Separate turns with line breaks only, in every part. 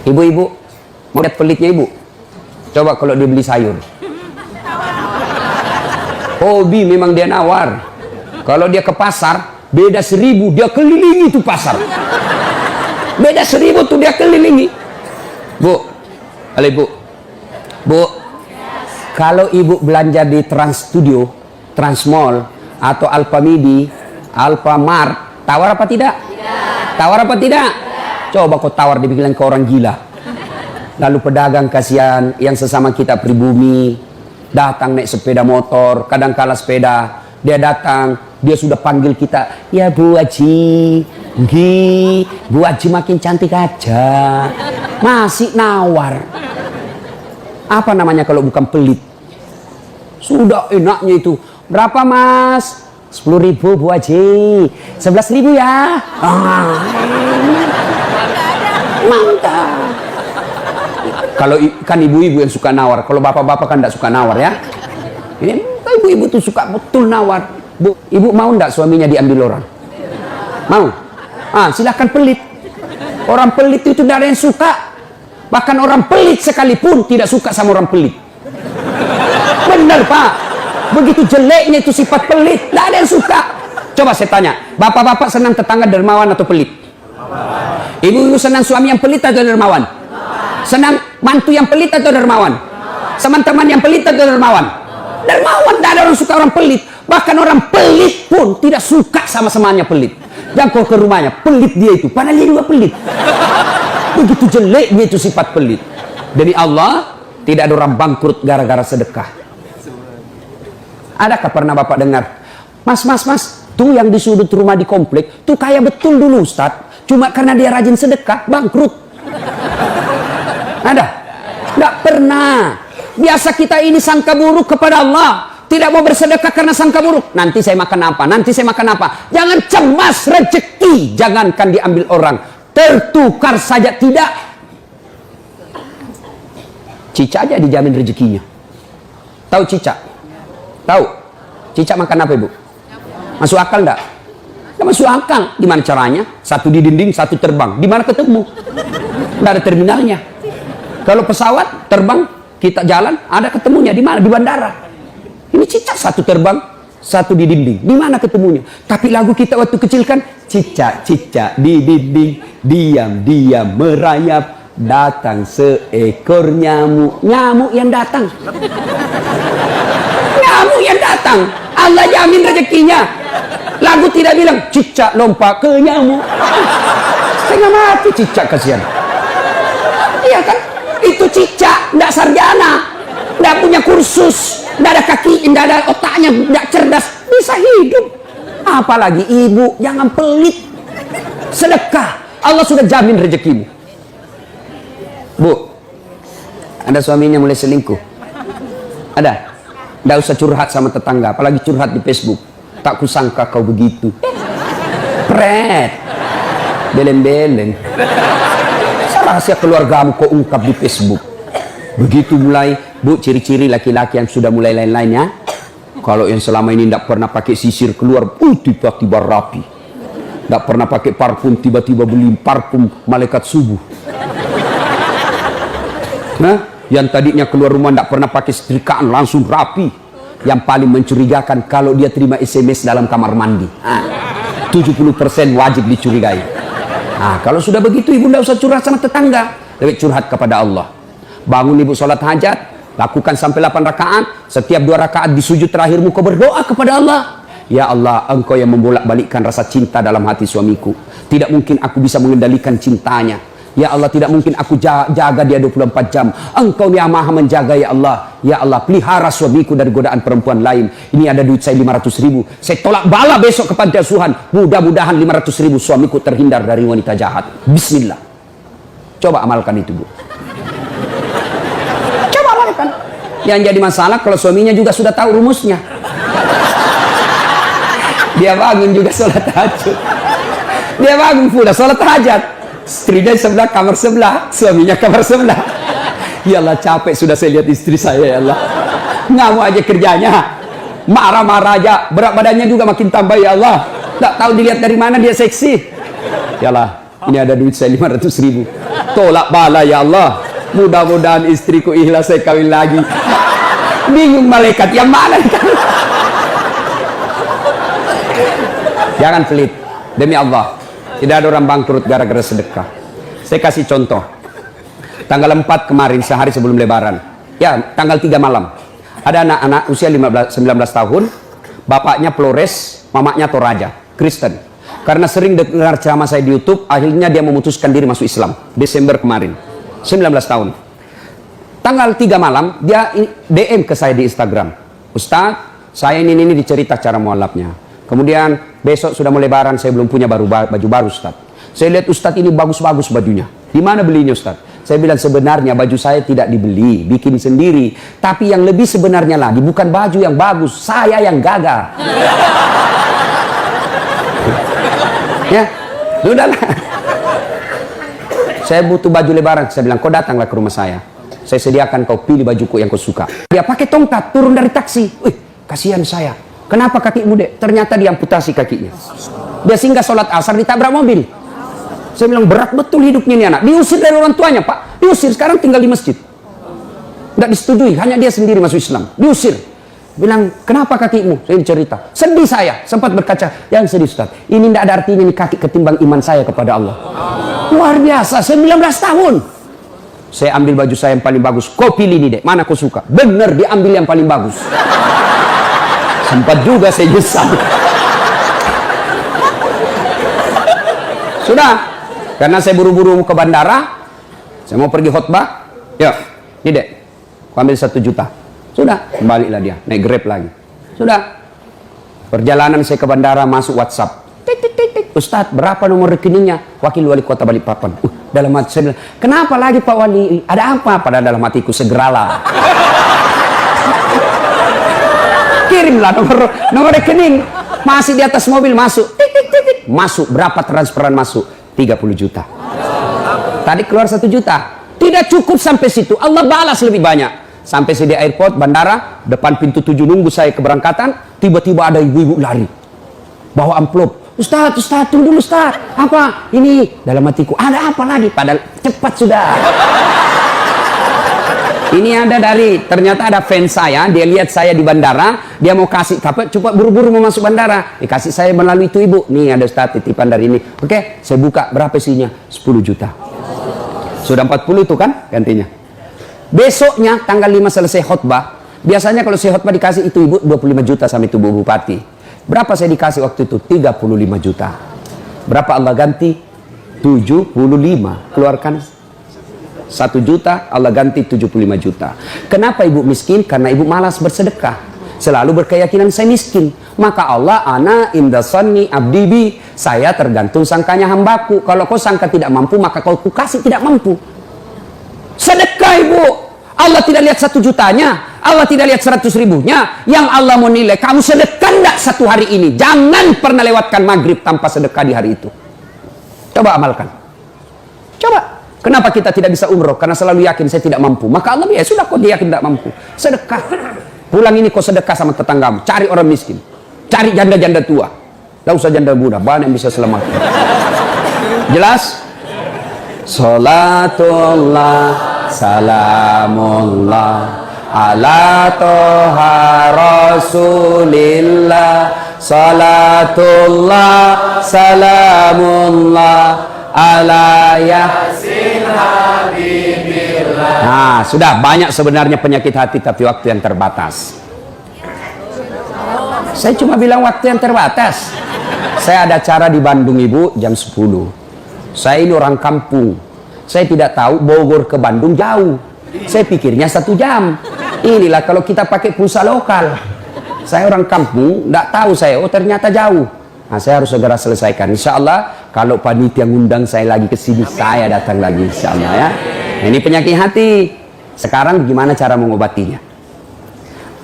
Ibu-ibu, mau lihat pelitnya ibu? Coba kalau dia beli sayur. Hobi memang dia nawar. Kalau dia ke pasar, beda 1000, dia kelilingi tuh pasar. Beda 1000 tuh dia kelilingi. Bu, halo ibu. Bu, kalau ibu belanja di Trans Studio, Trans Mall, atau Alfamidi, Alfamart, tawar apa tidak? Tidak. Tawar apa tidak? Coba kau tawar, dibilang ke orang gila. Lalu pedagang kasihan yang sesama kita pribumi datang naik sepeda motor, kadang kala sepeda, dia datang, dia sudah panggil kita, ya Bu Haji, Bu Haji makin cantik aja, masih nawar. Apa namanya kalau bukan pelit? Sudah enaknya itu, berapa Mas? 10.000 Bu Haji, 11.000 ya. Mantap. Kalau kan ibu-ibu yang suka nawar, kalau bapak-bapak kan tidak suka nawar ya. Ini ibu-ibu tuh suka betul nawar. Bu, ibu mau ndak suaminya diambil orang? Mau? Silahkan pelit. Orang pelit itu tidak ada yang suka. Bahkan orang pelit sekalipun tidak suka sama orang pelit. Benar Pak. Begitu jeleknya itu sifat pelit, tidak ada yang suka. Coba saya tanya, bapak-bapak senang tetangga dermawan atau pelit? Ibu-ibu senang suami yang pelit atau dermawan? Senang mantu yang pelit atau dermawan? Teman-teman yang pelit atau dermawan? Dermawan, tidak ada orang suka orang pelit. Bahkan orang pelit pun tidak suka sama semuanya pelit. Jangan kau ke rumahnya, pelit dia itu, padahal dia juga pelit. Begitu jeleknya itu sifat pelit. Demi Allah, tidak ada orang bangkrut gara-gara sedekah. Adakah pernah bapak dengar, Mas, tuh yang di sudut rumah di komplek, tuh kaya betul dulu Ustadz, cuma karena dia rajin sedekah, bangkrut. Ada? Nggak pernah. Biasa kita ini sangka buruk kepada Allah. Tidak mau bersedekah karena sangka buruk. Nanti saya makan apa? Nanti saya makan apa? Jangan cemas rezeki. Jangankan diambil orang. Tertukar saja tidak. Cicak aja dijamin rezekinya. Tahu cicak? Tahu? Cicak makan apa ibu? Masuk akal enggak? Nggak masuk akal. Gimana caranya? Satu di dinding, satu terbang. Di mana ketemu? Nggak ada terminalnya. Kalau pesawat terbang, kita jalan, ada ketemunya di mana? Di bandara. Ini cicak satu terbang, satu di dinding. Di mana ketemunya? Tapi lagu kita waktu kecil kan, cicak-cicak di dinding, diam-diam merayap, datang seekor nyamuk. Nyamuk yang datang. Nyamuk yang datang. Allah jamin rezekinya. Lagu tidak bilang cicak lompat ke nyamuk. Setengah mati cicak, kasihan. Iya kan? Itu cicak, tidak sarjana, tidak punya kursus, tidak ada kaki, tidak ada otaknya, tidak cerdas, bisa hidup. Apalagi ibu, jangan pelit. Sedekah, Allah sudah jamin rezekimu. Bu, ada suaminya mulai selingkuh? Ada? Tidak usah curhat sama tetangga, apalagi curhat di Facebook. Tak kusangka kau begitu. Pret, belen-belen. Rahasia keluargamu kau ungkap di Facebook. Begitu mulai, bu, ciri-ciri laki-laki yang sudah mulai lain-lainnya. Kalau yang selama ini tidak pernah pakai sisir keluar, tiba-tiba rapi. Tidak pernah pakai parfum, tiba-tiba beli parfum malaikat subuh. Nah, yang tadinya keluar rumah tidak pernah pakai setrikaan, langsung rapi. Yang paling mencurigakan kalau dia terima SMS dalam kamar mandi. 70% wajib dicurigai. Nah, kalau sudah begitu ibu tidak usah curhat sama tetangga, lebih curhat kepada Allah. Bangun ibu sholat hajat, lakukan sampai 8 rakaat. Setiap 2 rakaat di sujud terakhirmu kau berdoa kepada Allah. Ya Allah, engkau yang membolak-balikkan rasa cinta dalam hati suamiku. Tidak mungkin aku bisa mengendalikan cintanya. Ya Allah, tidak mungkin aku jaga dia 24 jam. Engkau yang maha menjaga ya Allah. Ya Allah, pelihara suamiku dari godaan perempuan lain. Ini ada duit saya 500.000. Saya tolak bala besok ke panti asuhan. Mudah-mudahan 500.000 suamiku terhindar dari wanita jahat. Bismillah. Coba amalkan itu, Bu. Coba amalkan. Yang jadi masalah kalau suaminya juga sudah tahu rumusnya. Dia bangun juga sholat tahajud. Dia bangun pula sholat hajat. Istrinya sebelah, kamar sebelah, suaminya kamar sebelah. Ya Allah, capek sudah saya lihat istri saya, ya Allah. Ngamuk aja kerjanya, marah-marah aja, berat badannya juga makin tambah, ya Allah. Tak tahu dilihat dari mana dia seksi. Ya Allah, ini ada duit saya 500.000. tolak bala ya Allah. Mudah-mudahan istriku ikhlas saya kawin lagi. Bingung malaikat yang mana? Jangan pelit, demi Allah. Tidak ada orang bangkrut gara-gara sedekah. Saya kasih contoh. Tanggal 4 kemarin, sehari sebelum lebaran. Ya, tanggal 3 malam. Ada anak-anak usia 19 tahun. Bapaknya Flores, mamanya Toraja, Kristen. Karena sering dengar ceramah saya di YouTube, akhirnya dia memutuskan diri masuk Islam. Desember kemarin, 19 tahun. Tanggal 3 malam, dia DM ke saya di Instagram. Ustaz, saya ini dicerita cara mualafnya. Kemudian besok sudah mau lebaran, saya belum punya baju baru Ustaz. Saya lihat Ustaz ini bagus-bagus bajunya. Di mana belinya Ustaz? Saya bilang sebenarnya baju saya tidak dibeli, bikin sendiri. Tapi yang lebih sebenarnya lagi bukan baju yang bagus, saya yang gagal. Ya, sudahlah. Saya butuh baju lebaran. Saya bilang kau datanglah ke rumah saya. Saya sediakan kau pilih bajuku yang kau suka. Dia pakai tongkat turun dari taksi. Wih, kasihan saya. Kenapa kakimu dek? Ternyata diamputasi kakinya. Dia singgah sholat asar ditabrak mobil. Saya bilang berat betul hidupnya ini anak. Diusir dari orang tuanya pak. Diusir sekarang tinggal di masjid. Tidak disetujui. Hanya dia sendiri masuk Islam. Diusir. Bilang kenapa kakimu? Saya cerita. Sedih saya. Sempat berkaca. Yang sedih Ustaz. Ini tidak ada artinya ini kaki ketimbang iman saya kepada Allah. Luar biasa. 19 tahun. Saya ambil baju saya yang paling bagus. Kau pilih ini dek. Mana kau suka? Bener diambil yang paling bagus. Sempat juga saya nyesal. Sudah. Karena saya buru-buru ke bandara. Saya mau pergi khutbah. Ya. Ini dek. Kau ambil 1 juta. Sudah. Baliklah dia. Naik Grab lagi. Sudah. Perjalanan saya ke bandara masuk WhatsApp. Ustadz, berapa nomor rekeningnya? Wakil Wali Kota Balikpapan. Dalam hati saya bilang, kenapa lagi Pak Wali? Ada apa? Pada dalam hatiku, segeralah. Kirimlah nomor rekening. Masih di atas mobil, masuk. Masuk, berapa transferan masuk? 30 juta. Tadi keluar 1 juta. Tidak cukup sampai situ. Allah balas lebih banyak. Sampai saya di airport, bandara, depan pintu 7 nunggu saya keberangkatan. Tiba-tiba ada ibu-ibu lari. Bawa amplop. Ustaz, tunggu dulu Ustaz. Apa? Ini dalam hatiku. Ada apa lagi? Padahal cepat sudah. Ini ada ternyata ada fans saya. Dia lihat saya di bandara. Dia mau kasih, cepat buru-buru mau masuk bandara. Dikasih saya melalui itu ibu. Nih ada Ustaz titipan dari ini. Oke, saya buka. Berapa isinya? 10 juta. Sudah 40 itu kan gantinya. Besoknya tanggal 5 selesai khutbah. Biasanya kalau saya khutbah dikasih itu ibu 25 juta sama itu Bu Bupati. Berapa saya dikasih waktu itu? 35 juta. Berapa Allah ganti? 75. Keluarkan 1 juta, Allah ganti 75 juta. Kenapa ibu miskin? Karena ibu malas bersedekah. Selalu berkeyakinan saya miskin. Maka Allah, ana inda sanni abdi bi. Saya tergantung sangkanya hambaku. Kalau kau sangka tidak mampu, maka kau kasih tidak mampu. Sedekah ibu. Allah tidak lihat 1 jutanya, Allah tidak lihat 100 ribunya. Yang Allah mau nilai, kamu sedekah enggak 1 hari ini? Jangan pernah lewatkan maghrib tanpa sedekah di hari itu. Coba amalkan. Coba. Kenapa kita tidak bisa umroh? Karena selalu yakin saya tidak mampu. Maka Allah ya sudah, kok dia yakin tidak mampu. Sedekah. Pulang ini kau sedekah sama tetanggamu. Cari orang miskin. Cari janda-janda tua. Tidak usah janda muda. Banyak yang bisa selamatkan. Jelas? Salatullah salamullah ala toha rasulillah. Salatullah salamullah ala yasin habibillah. Nah sudah banyak sebenarnya penyakit hati, tapi waktu yang terbatas. Saya cuma bilang waktu yang terbatas. Saya ada acara di Bandung ibu jam 10. Saya ini orang kampung. Saya tidak tahu Bogor ke Bandung jauh. Saya pikirnya 1 jam. Inilah kalau kita pakai pulsa lokal. Saya orang kampung, tidak tahu saya. Oh ternyata jauh. Nah saya harus segera selesaikan. Insya Allah kalau panitia ngundang saya lagi ke sini, saya datang lagi. Insya Allah ya. Nah, ini penyakit hati. Sekarang gimana cara mengobatinya?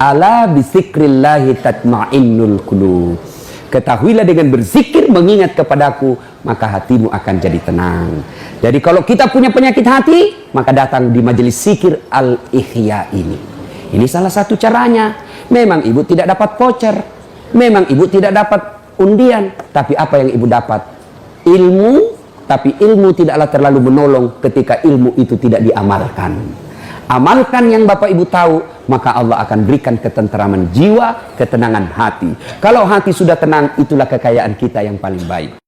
Ala bizikrillahi tatma'innul qulub. Ketahuilah dengan berzikir mengingat kepadaku, maka hatimu akan jadi tenang. Jadi kalau kita punya penyakit hati, maka datang di majelis zikir Al-Ihya ini. Ini salah satu caranya. Memang ibu tidak dapat voucher, memang ibu tidak dapat undian, tapi apa yang ibu dapat? Ilmu tapi ilmu tidaklah terlalu menolong ketika ilmu itu tidak diamalkan. Amalkan yang Bapak Ibu tahu, maka Allah akan berikan ketenteraman jiwa, ketenangan hati. Kalau hati sudah tenang, itulah kekayaan kita yang paling baik.